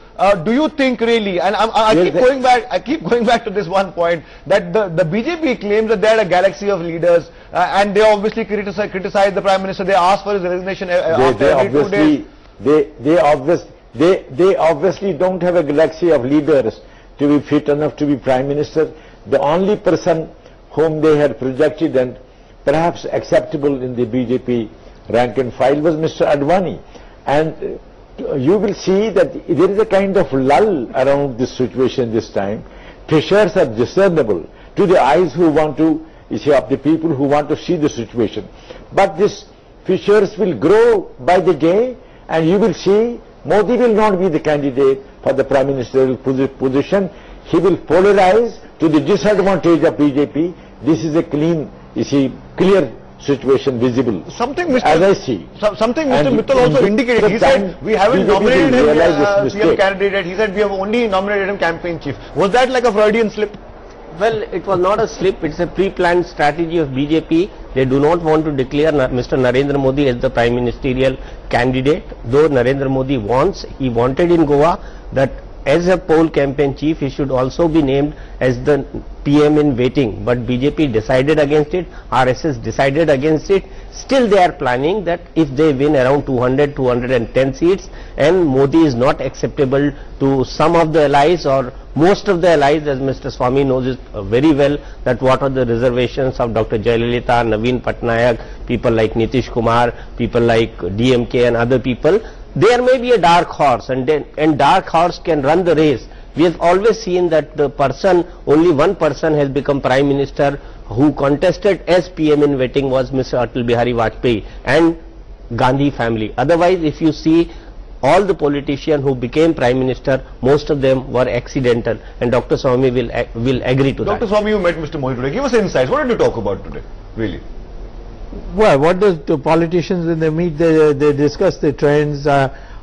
do you think really, and I keep going back to this one point, that the BJP claims that they had a galaxy of leaders, and they obviously criticize the Prime Minister. They asked for his resignation after every 2 days. They obviously don't have a galaxy of leaders to be fit enough to be Prime Minister. The only person whom they had projected and perhaps acceptable in the BJP rank and file was Mr. Advani. And you will see that there is a kind of lull around this situation this time. Pressures are discernible to the eyes who want to, of the people who want to see the situation. But this fissures will grow by the day, and you will see Modi will not be the candidate for the Prime Ministerial position. He will polarize to the disadvantage of BJP. This is a clear situation visible. Something Mr. Mittal also indicated. He said we haven't nominated him PM candidate. He said we have only nominated him campaign chief. Was that like a Freudian slip? Well, it was not a slip, it's a pre-planned strategy of BJP. They do not want to declare Mr. Narendra Modi as the prime ministerial candidate, though Narendra Modi he wanted in Goa that as a poll campaign chief, he should also be named as the PM in waiting, but BJP decided against it, RSS decided against it. Still they are planning that if they win around 200, 210 seats and Modi is not acceptable to some of the allies or most of the allies, as Mr. Swamy knows it very well, that what are the reservations of Dr. Jayalalitha, Naveen Patnaik, people like Nitish Kumar, people like DMK and other people. There may be a dark horse, and dark horse can run the race. We have always seen that only one person has become Prime Minister who contested as PM in waiting was Mr. Atal Bihari Vajpayee and Gandhi family. Otherwise, if you see all the politicians who became Prime Minister, most of them were accidental, and Dr. Swamy will agree to that. Dr. Swamy, you met Mr. Modi today. Give us insights. What did you talk about today, really? Well, what does the politicians when they meet, they discuss the trends.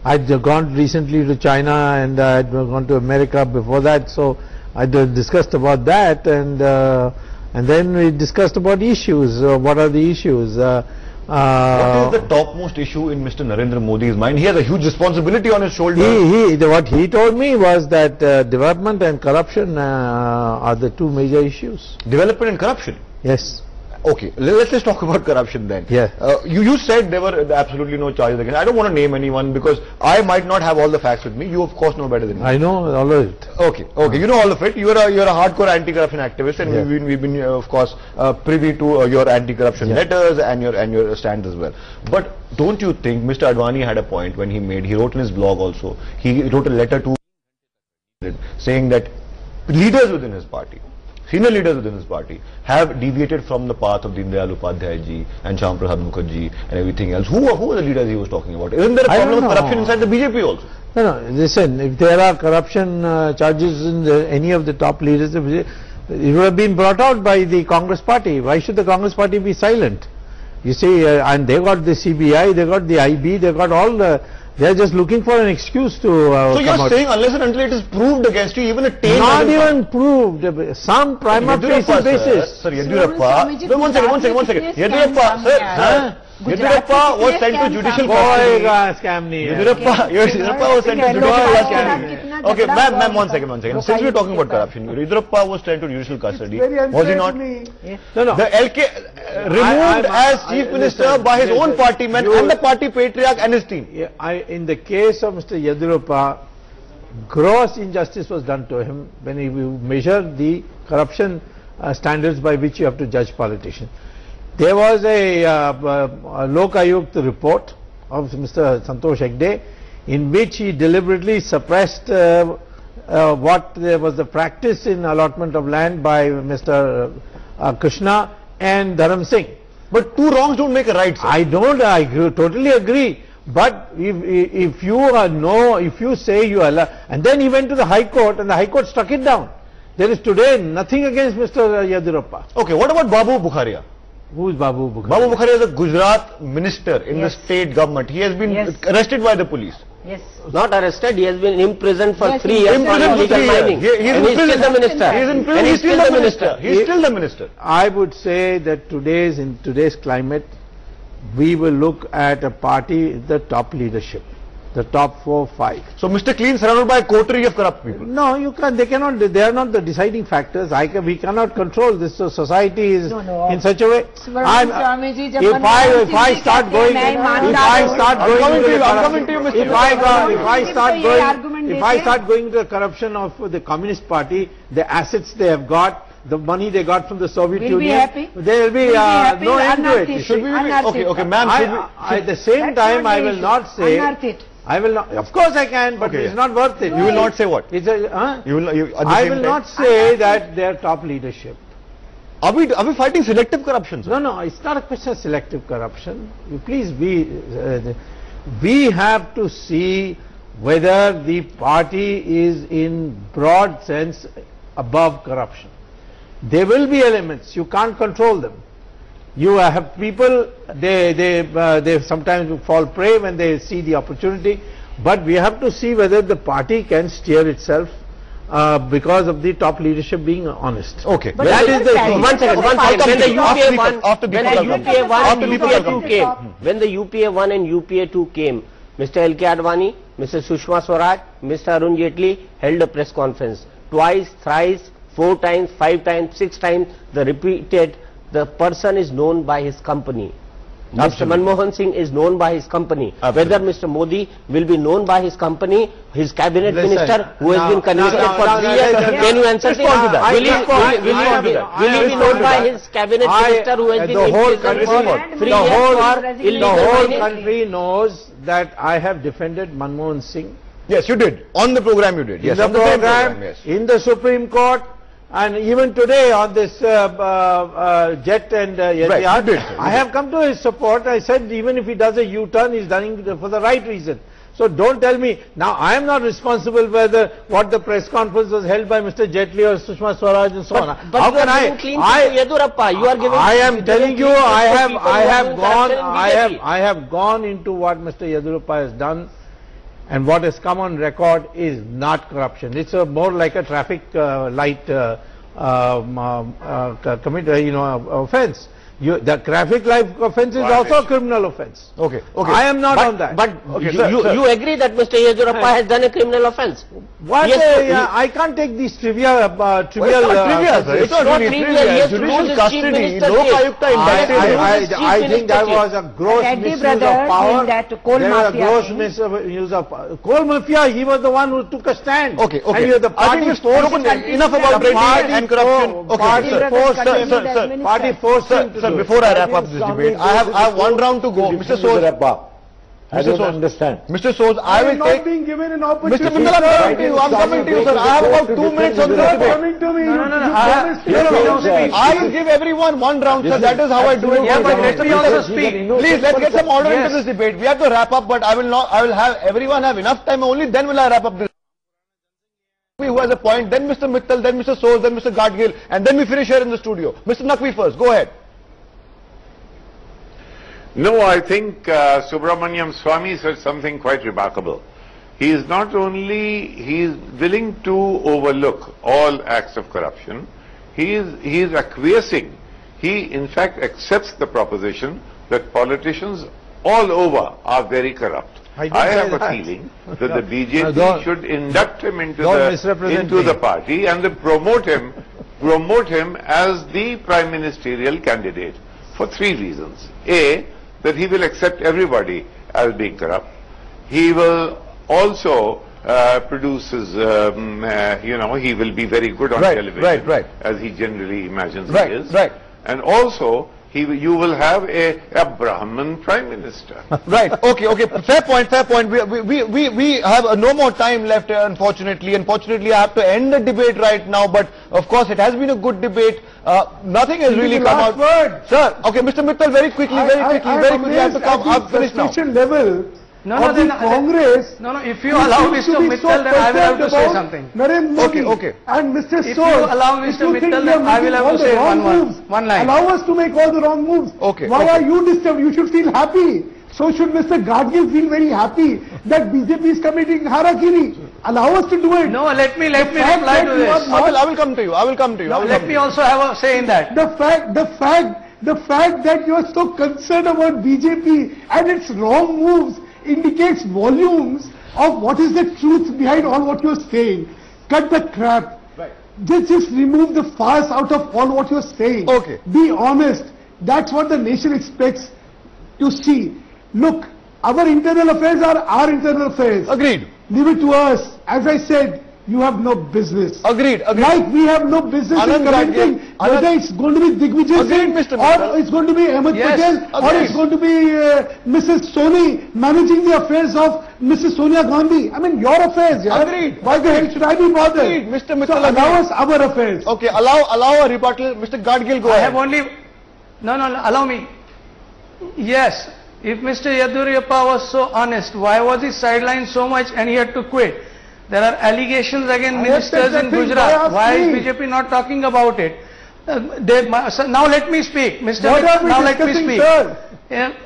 I'd gone recently to China and I'd gone to America before that, so I discussed about that, and then we discussed about issues. What are the issues? What is the topmost issue in Mr. Narendra Modi's mind? He has a huge responsibility on his shoulders. What he told me was that development and corruption are the two major issues. Development and corruption? Yes. Okay, let's just talk about corruption then. Yeah. You said there were absolutely no charges against. I don't want to name anyone because I might not have all the facts with me. You of course know better than me. I know all of it. Okay, you know all of it. You're a hardcore anti-corruption activist, and we've been of course privy to your anti-corruption letters and your stands as well. But don't you think Mr. Advani had a point when he wrote in his blog also. He wrote a letter to saying that leaders within his party, senior leaders within his party, have deviated from the path of Deen Dayal Upadhyay ji and Shyam Prasad Mukherjee and everything else. Who are the leaders he was talking about? Isn't there a problem of corruption inside the BJP also? No, listen, if there are corruption charges in any of the top leaders, it would have been brought out by the Congress party. Why should the Congress party be silent? You see, and they got the CBI, they got the IB, they got all the... They are just looking for an excuse to So you are saying unless and until it is proved against you, even a tail... Not even proved, some prima facie basis. Sir, Yediyurappa... One second. Yediyurappa, sir. Yediyurappa was sent to judicial custody. Yediyurappa was sent to judicial custody. Okay, ma'am, one second. Since we are talking about corruption, Yediyurappa was sent to judicial custody. Was he not? No. The LK removed as chief minister by his own party men and the party patriarch and his team. In the case of Mr. Yediyurappa, gross injustice was done to him when he measured the corruption standards by which you have to judge politicians. There was a Lok Ayukt report of Mr. Santosh Hegde in which he deliberately suppressed what there was the practice in allotment of land by Mr. Krishna and Dharam Singh. But two wrongs don't make a right, sir. I totally agree. But if you say you allow, and then he went to the High Court and the High Court struck it down. There is today nothing against Mr. Yediyurappa. Okay, what about Babu Bukharia? Who is Babu Bukharia? Babu Bukharia is a Gujarat minister in the state government. He has been arrested by the police. Yes. Not arrested, he has been imprisoned for 3 years for illegal mining. He is still the minister. He is in prison. He is still the minister. He is still the minister. I would say that in today's climate, we will look at a party, the top leadership, the top 4, 5. So Mr. Clean surrounded by a coterie of corrupt people. No, you can't. They cannot. They are not the deciding factors. We cannot control this. So society is in such a way. If I start going to the corruption of the Communist Party, the assets they have got, the money they got from the Soviet Union, there will be no end to it. Should we? Okay, ma'am. At the same time, I will not say. I will not. Of course I can, but it's not worth it. You will not say what? I will not say that they are top leadership. Are we fighting selective corruption, sir? No, it's not a question of selective corruption. Please, we have to see whether the party is in broad sense above corruption. There will be elements, you can't control them. You have people, they sometimes fall prey when they see the opportunity, but we have to see whether the party can steer itself because of the top leadership being honest. Okay. But that is the issue. One second. When the UPA 1 and UPA 2 came, when the UPA 1 and UPA 2 came, Mr. L.K. Advani, Mr. Sushma Swaraj, Mr. Arun Jaitley held a press conference. Twice, thrice, 4 times, 5 times, 6 times, the repeated, the person is known by his company. Mr. Manmohan Singh is known by his company. Whether Mr. Modi will be known by his company, his cabinet minister who has been convicted for 3 years, can you answer to that? Will he be known by his cabinet minister who has been imprisoned for 3 years for illegal The whole mining? country knows that I have defended Manmohan Singh. Yes, you did. On the program you did. Yes, In the on same program, yes. in the Supreme Court, and even today on this Jet and Yatiyat, did. I have come to his support. I said even if he does a U-turn, he's done it for the right reason. So don't tell me, now I am not responsible whether what the press conference was held by Mr. Jaitley or Sushma Swaraj and so on. But How you can are giving clean to Yedurappa. You are giving. I am telling you, I have have gone into what Mr. Yedurappa has done, and what has come on record is not corruption. It's more like a traffic light offence. The traffic light offence is also a criminal offence. Okay. I am not on that. But you agree that Mr. Yedurappa has done a criminal offence? What? Yes, I can't take these trivial. It's not really trivial. Judicial custody, Lokayukta indicted. I think there was a gross misuse of power. That coal There was a mafia gross thing. misuse of coal mafia. He was the one who took a stand. Okay. And you, the I think party we've spoken enough about trading and corruption. Party forced him to. Sir, before I wrap up this debate, I have one round to go. Mr. Soz, I don't understand. Mr. Soz, I will take. being given an opportunity. Mr. Mittal, I'm coming to you, sir. I have about 2 minutes on this debate. Coming to me. I will give everyone 1 round, sir. That is how I do it. Yeah, but let me also speak. Please, let's get some order into this debate. We have to wrap up, but I will have everyone have enough time. Only then will I wrap up this. Who has a point, then Mr. Mittal, then Mr. Soz, then Mr. Gadgil, and then we finish here in the studio. Mr. Naqvi first, go ahead. No, I think Subramanian Swamy said something quite remarkable. He is not only, he is willing to overlook all acts of corruption, he is acquiescing. He in fact accepts the proposition that politicians all over are very corrupt. I have a feeling that the BJP should induct him into the party and promote him as the prime ministerial candidate for 3 reasons. A, that he will accept everybody as being corrupt. He will also produce his, he will be very good on television, as he generally imagines he is. And also, you will have a Brahmin prime minister. Right. Okay. Fair point. We have no more time left, unfortunately. Unfortunately, I have to end the debate right now. But of course, it has been a good debate. Nothing has really come out. Sir. Okay, Mr. Mittal, very quickly. I have to come. I've finished now. Level. Congress. If you allow Mr. Mittal, then I will have to say something. Narendra Modi and Mr. If you allow Mr. Mittal, then I will have to say one line. Allow us to make all the wrong moves. Why are you disturbed? You should feel happy. So should Mr. Gadgil feel very happy that BJP is committing harakiri. Allow us to do it. No, let me reply to this. I will come to you. Let me also have a say in that. The fact that you are so concerned about BJP and its wrong moves indicates volumes of what is the truth behind all what you are saying. Cut the crap. Just remove the farce out of all what you are saying. Be honest. That's what the nation expects to see. Look, our internal affairs are our internal affairs. Agreed. Leave it to us. As I said, you have no business. Agreed. Like we have no business in commenting whether it's going to be Digvijay Singh or it's going to be Ahmed Patel or it's going to be Mrs. Soni managing the affairs of Mrs. Sonia Gandhi. I mean, your affairs, yeah? Agreed. Why the hell should I be bothered? Agreed. Mr. Mittal, so allow us our affairs. Okay, allow a rebuttal. Mr. Gadgil, go ahead. I have only... No, allow me. Yes, if Mr. Yedurappa was so honest, why was he sidelined so much and he had to quit? There are allegations against ministers in Gujarat. Why is BJP not talking about it? Now let me speak, Mr. Now let me speak.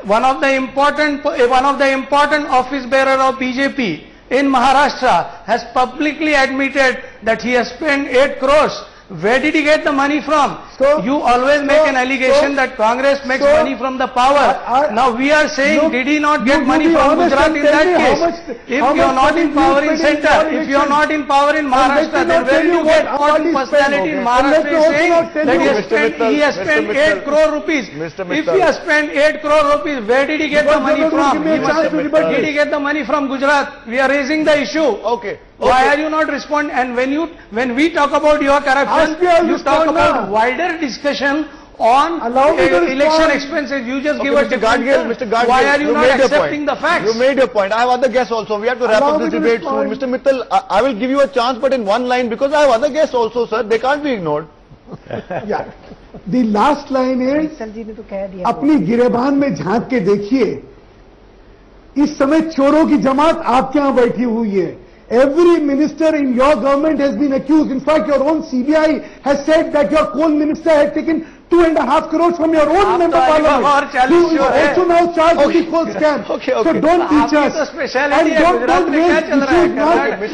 One of the important office bearer of BJP in Maharashtra has publicly admitted that he has spent 8 crores. Where did he get the money from? You always make an allegation that Congress makes money from the power. Now we are saying, did he not get money from Gujarat in that case? If you are not in power in center, if you are not in power in Maharashtra, then where do you get important personality in Maharashtra is saying that he has spent 8 crore rupees? If he has spent 8 crore rupees, where did he get the money from? Did he get the money from Gujarat? We are raising the issue. Okay. Why are you not responding? And when we talk about your corruption, you talk about wider discussion on election expenses. You just give a different Mr. Gadgil, why are you not accepting the facts? You made your point. I have other guests also. We have to wrap up this debate soon. Mr. Mittal, I will give you a chance, but in one line, because I have other guests also, sir. They can't be ignored. Yeah. The last line is, अपनी गिरेबान में झांक के देखिए, इस समय चोरों की जमात आपके यहाँ बैठी हुई है. Every minister in your government has been accused. In fact, your own CBI has said that your coal minister had taken 2.5 crores from your own member parliament. You also now charged with the coal scam. So don't teach us. And don't raise issues.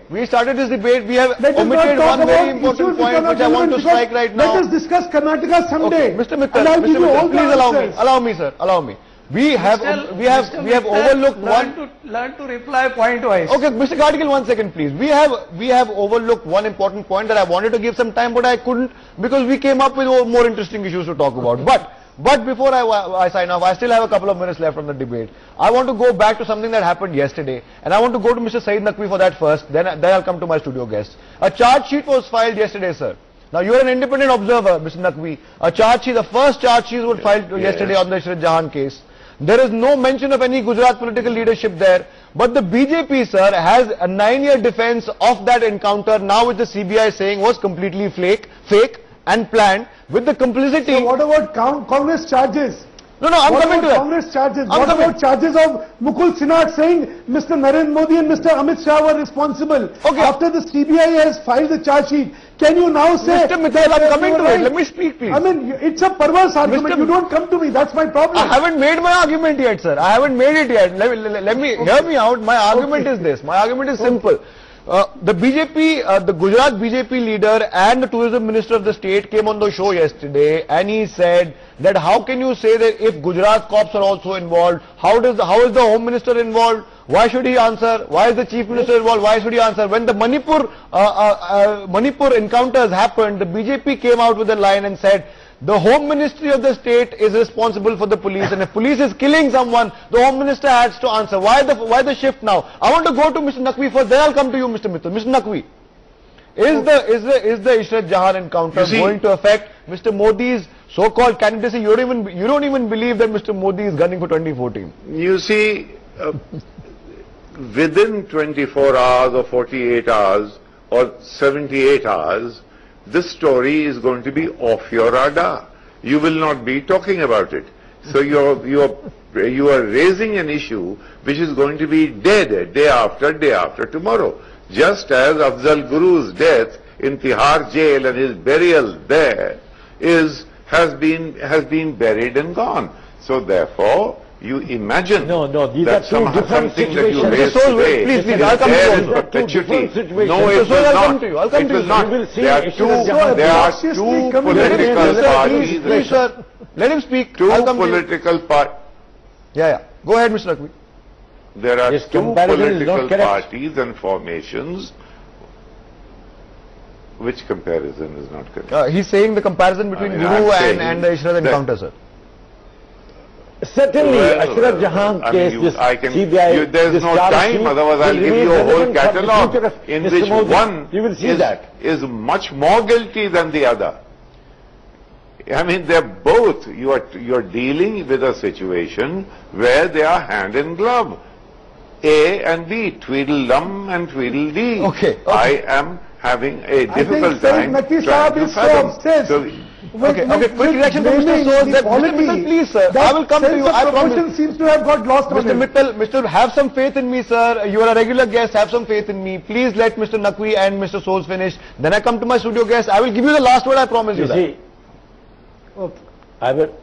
We started this debate. We have omitted one very important point which I want to strike right now. Let us discuss Karnataka someday. Mr. Mittal, please allow me, sir. Allow me. We have overlooked one. Learn to reply point-wise. Okay, Mr. Gadgil, 1 second, please. We have overlooked one important point that I wanted to give some time, but I couldn't because we came up with more interesting issues to talk about. But before I sign off, I still have a couple of minutes left on the debate. I want to go back to something that happened yesterday, and I want to go to Mr. Saeed Naqvi for that first. Then I'll come to my studio guests. A charge sheet was filed yesterday, sir. Now you are an independent observer, Mr. Naqvi. A charge sheet, the first charge sheet was filed yesterday on the Ishrat Jahan case. There is no mention of any Gujarat political leadership there. But the BJP, sir, has a 9-year defense of that encounter now with the CBI saying was completely fake and planned with the complicity. So what about Congress charges? No, I'm coming to that. Congress charges. What about charges of Mukul Sinha saying Mr. Narendra Modi and Mr. Amit Shah were responsible? Okay. After the CBI has filed the charge sheet, can you now say... Mr. Mittal, I'm coming to it. Let me speak, please. I mean, it's a perverse argument. You don't come to me. That's my problem. I haven't made my argument yet, sir. I haven't made it yet. Let me hear me out. My argument is this. My argument is simple. The BJP, the Gujarat BJP leader and the tourism minister of the state came on the show yesterday and he said that how can you say that if Gujarat cops are also involved, how is the home minister involved? Why should he answer? Why is the chief minister involved? Why should he answer? When the Manipur encounters happened, the BJP came out with a line and said, the Home Ministry of the state is responsible for the police, and if police is killing someone, the Home Minister has to answer. Why the shift now? I want to go to Mr. Naqvi first, then I'll come to you, Mr. Mittal. Mr. Naqvi, is the Ishrat Jahan encounter going to affect Mr. Modi's so-called candidacy? You don't even believe that Mr. Modi is gunning for 2014. You see, within 24 hours or 48 hours or 78 hours, this story is going to be off your radar. You will not be talking about it. So you are raising an issue which is going to be dead day after tomorrow. Just as Afzal Guru's death in Tihar jail and his burial there has been buried and gone. So therefore, you imagine these are two different situations. That you raised today, please, I'll come to you. Perpetuity. No, it will not. It will not. There are two political parties. Please, sir, let him speak. Two political parties. Yeah. Go ahead, Mr. Naqvi. There are two political parties and formations. Which comparison is not correct? He's saying the comparison between Guru and the Ishrat encounter, sir. Certainly, Ishrat Jahan case, CBI, there's no time, otherwise I'll give you a whole catalogue in which one is much more guilty than the other. I mean, they're both, you're dealing with a situation where they are hand in glove. A and B, Tweedledum and Tweedledee. Okay. I am having a difficult time trying to fathom. Okay, quick reaction from Mr. Soos. Mr. Mittal, please, sir. I will come to you. I promise. Seems to have got lost on Mr. Mittal, have some faith in me, sir. You are a regular guest. Have some faith in me. Please let Mr. Naqvi and Mr. Soos finish. Then I come to my studio guest. I will give you the last word. I promise you that. See, I will.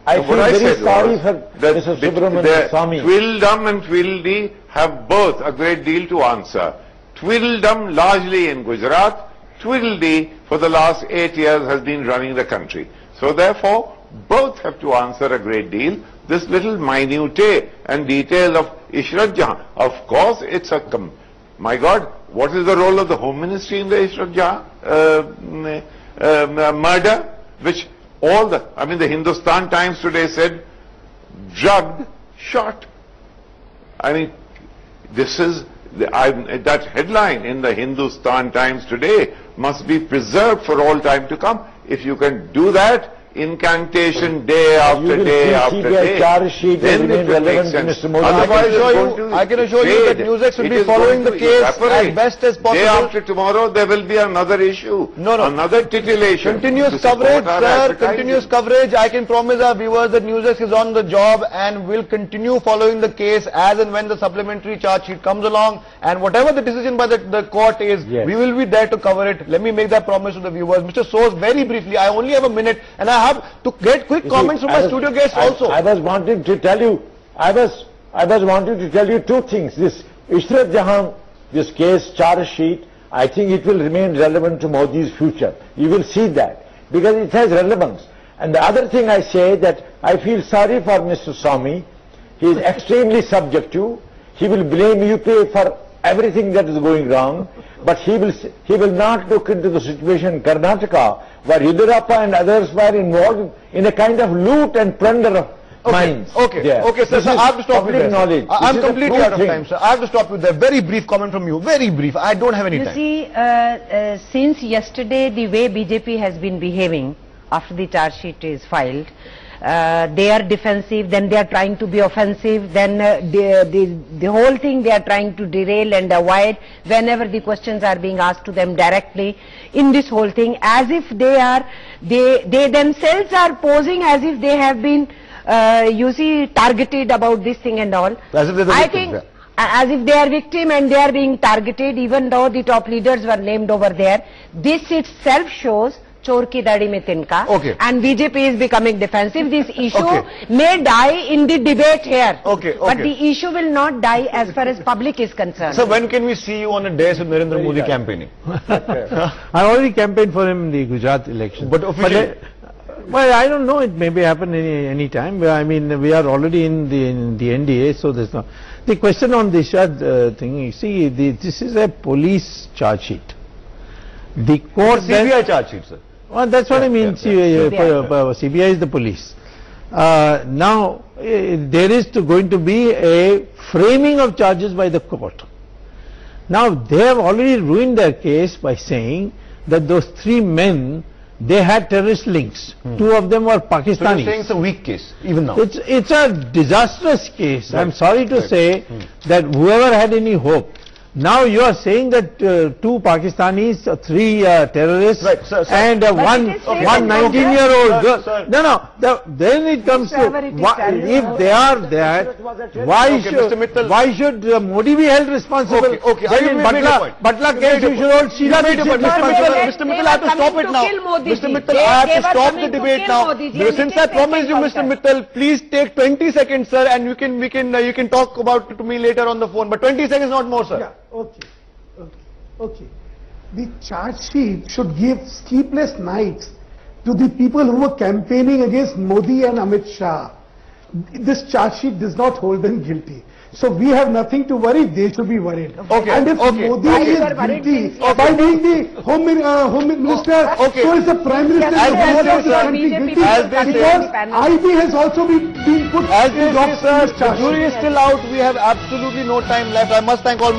I feel very sorry for that Mr. Subramanian Swamy. Tweedledum and Tweedledee have both a great deal to answer. Tweedledum largely in Gujarat, Tweedledee for the last 8 years has been running the country. So therefore, both have to answer a great deal. This little minutiae and detail of Ishrat Jahan, of course it's a, my God, what is the role of the Home Ministry in the Ishrat Jahan murder? Which all the, I mean the Hindustan Times today said, drugged, shot. I mean, this is, that headline in the Hindustan Times today must be preserved for all time to come. If you can do that, incantation day after day after day, then it will make sense. Otherwise, I can assure you that Newsx will be following the case as best as possible. Day after tomorrow, there will be another issue, another titillation. Continuous coverage, sir, continuous coverage. I can promise our viewers that Newsx is on the job and will continue following the case as and when the supplementary charge sheet comes along, and whatever the decision by the court is, we will be there to cover it. Let me make that promise to the viewers. Mr. Soos, very briefly, I only have a minute and I have to get quick comments from my studio guests also. I was wanting to tell you, I was wanting to tell you two things. This Ishrat Jahan, this case charge sheet, I think it will remain relevant to Modi's future. You will see that because it has relevance. And the other thing I say that I feel sorry for Mr. Swamy. He is extremely subjective. He will blame UP for everything that is going wrong, but he will not look into the situation in Karnataka, where Yudhirappa and others were involved in a kind of loot and plunder of mines. Okay, sir, I have to stop you there. Knowledge. I'm completely out of time, sir. I have to stop you there. Very brief comment from you. Very brief. I don't have any time. You see, since yesterday, the way BJP has been behaving after the charge sheet is filed, they are defensive, then they are trying to be offensive, then the whole thing they are trying to derail and avoid whenever the questions are being asked to them directly in this whole thing, as if they themselves are posing as if they have been, you see, targeted about this thing and all. As if they're the victims, as if they are victim and they are being targeted, even though the top leaders were named over there. This itself shows chor ki dadi mein tinka, and BJP is becoming defensive. This issue may die in the debate here, but the issue will not die as far as public is concerned. So when can we see you on a dais with Narendra Modi campaigning? I already campaigned for him in the Gujarat election. But officially? Well, I don't know. It may be happen any time. I mean, we are already in the NDA, so there's no. The question on the Ishrat thing, you see, this is a police charge sheet. The court. CBI charge sheet, sir. Well, that's what I mean. CBI is the police. Now, there is going to be a framing of charges by the court. Now, they have already ruined their case by saying that those three men, they had terrorist links. Two of them were Pakistanis. So you're saying it's a weak case, even now? It's a disastrous case. I'm sorry to say that whoever had any hope. Now you are saying that two Pakistanis, three terrorists, and one 19-year-old girl. No. Then it comes to if they are that, why should Modi be held responsible? Then in Batla case, you should hold Sheila be responsible. Mr. Mittal, I have to stop it now. Mr. Mittal, I have to stop the debate now. Since I promised you, Mr. Mittal, please take 20 seconds, sir, and you can talk about it to me later on the phone. But 20 seconds, not more, sir. Okay. The charge sheet should give sleepless nights to the people who were campaigning against Modi and Amit Shah. This charge sheet does not hold them guilty. So we have nothing to worry, they should be worried. And if Modi is guilty by being the Home Minister, so is the Prime Minister of the country guilty, because IB has also been put as they say, sir, the jury is still out. We have absolutely no time left. I must thank all my